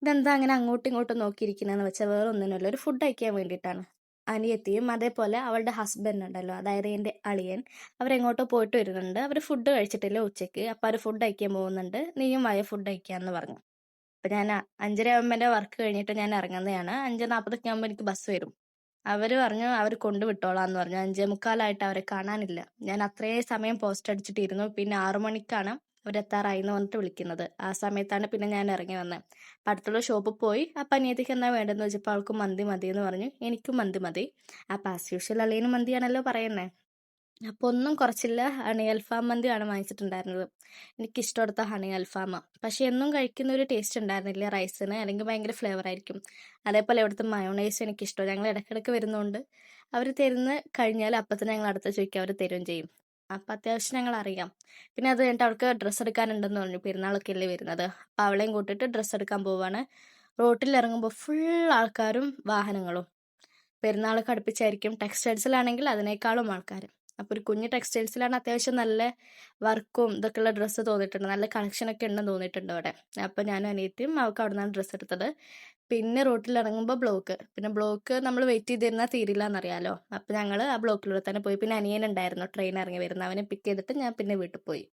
ഇതെന്താ അങ്ങനെ അങ്ങോട്ടും ഇങ്ങോട്ടും നോക്കിയിരിക്കുന്നതെന്ന് വെച്ചാൽ വേറെ ഒന്നിനുമല്ല, ഒരു ഫുഡ് കഴിക്കാൻ വേണ്ടിയിട്ടാണ്. അനിയത്തിയും അതേപോലെ അവളുടെ ഹസ്ബൻഡ് ഉണ്ടല്ലോ, അതായത് എൻ്റെ അളിയൻ, അവരെങ്ങോട്ടോ പോയിട്ട് വരുന്നുണ്ട്. അവർ ഫുഡ് കഴിച്ചിട്ടില്ല ഉച്ചയ്ക്ക്. അപ്പോൾ അവർ ഫുഡ് കഴിക്കാൻ പോകുന്നുണ്ട്, നീയും വായ ഫുഡ് കഴിക്കാമെന്ന് പറഞ്ഞു. അപ്പം ഞാൻ 5:30 ആകുമ്പോൾ എൻ്റെ വർക്ക് കഴിഞ്ഞിട്ട് ഞാൻ ഇറങ്ങുന്നതാണ്. 5:40 ആകുമ്പോൾ എനിക്ക് ബസ് വരും. അവർ പറഞ്ഞു അവർ കൊണ്ടുവിട്ടോളാന്ന് പറഞ്ഞു. 5:45 അവരെ കാണാനില്ല. ഞാൻ അത്രയും സമയം പോസ്റ്റ് അടിച്ചിട്ടിരുന്നു. പിന്നെ 6 മണിക്കാണ് അവരെത്താറായി എന്ന് പറഞ്ഞിട്ട് വിളിക്കുന്നത്. ആ സമയത്താണ് പിന്നെ ഞാൻ ഇറങ്ങി വന്നത്. അപ്പം അടുത്തുള്ള ഷോപ്പിൽ പോയി. അപ്പം അനിയത്തിക്ക് എന്താ വേണ്ടതെന്ന് ചോദിച്ചപ്പോൾ അവൾക്ക് മന്തി മതി എന്ന് പറഞ്ഞു. എനിക്കും മന്തി മതി. അപ്പം ആസ് യൂഷ്വൽ അളിയനും മന്തിയാണല്ലോ പറയുന്നത്. അപ്പോൾ ഒന്നും കുറച്ചില്ല, ഹണി അൽഫാം മന്തിയാണ് വാങ്ങിച്ചിട്ടുണ്ടായിരുന്നത്. എനിക്കിഷ്ടമെടുത്ത ഹണി അൽഫാമ. പക്ഷെ എന്നും കഴിക്കുന്ന ഒരു ടേസ്റ്റ് ഉണ്ടായിരുന്നില്ല റൈസിന്, അല്ലെങ്കിൽ ഭയങ്കര ഫ്ലേവർ ആയിരിക്കും. അതേപോലെ ഇവിടുത്തെ മയോണൈസ് എനിക്കിഷ്ടം. ഞങ്ങൾ ഇടയ്ക്കിടയ്ക്ക് വരുന്നതുകൊണ്ട് അവർ തരുന്ന കഴിഞ്ഞാൽ അപ്പം തന്നെ ഞങ്ങൾ അടുത്ത ചോദിക്കുക, അവർ തരുകയും ചെയ്യും. അപ്പം അത്യാവശ്യം ഞങ്ങൾ അറിയാം. പിന്നെ അത് കഴിഞ്ഞിട്ട് അവൾക്ക് ഡ്രസ്സ് എടുക്കാനുണ്ടെന്ന് പറഞ്ഞു. പെരുന്നാളൊക്കെ അല്ലേ വരുന്നത്. അപ്പം അവളെയും കൂട്ടിയിട്ട് ഡ്രസ്സ് എടുക്കാൻ പോവാണ്. റോട്ടിൽ ഇറങ്ങുമ്പോൾ ഫുൾ ആൾക്കാരും വാഹനങ്ങളും. പെരുന്നാളൊക്കെ അടുപ്പിച്ചായിരിക്കും. ടെക്സ്റ്റൈൽസിലാണെങ്കിൽ അതിനേക്കാളും ആൾക്കാർ. അപ്പോൾ ഒരു കുഞ്ഞ് ടെക്സ്റ്റൈൽസിലാണ് അത്യാവശ്യം നല്ല വർക്കും ഇതൊക്കെയുള്ള ഡ്രസ്സ് തോന്നിയിട്ടുണ്ട്. നല്ല കളക്ഷനൊക്കെ ഉണ്ടെന്ന് തോന്നിയിട്ടുണ്ട് അവിടെ. അപ്പോൾ ഞാനും അനിയത്തിയും അവൾക്ക് അവിടെ നിന്നാണ് ഡ്രസ്സ് എടുത്തത്. പിന്നെ റോട്ടിൽ ഇറങ്ങുമ്പോൾ ബ്ലോക്ക്. പിന്നെ ബ്ലോക്ക് നമ്മൾ വെയിറ്റ് ചെയ്തിരുന്നാൽ തീരില്ല എന്നറിയാലോ. അപ്പോൾ ഞങ്ങൾ ആ ബ്ലോക്കിലൂടെ തന്നെ പോയി. പിന്നെ അനിയനുണ്ടായിരുന്നു ട്രെയിൻ ഇറങ്ങി വരുന്നത്. അവനെ പിക്ക് ചെയ്തിട്ട് ഞാൻ പിന്നെ വീട്ടിൽ പോയി.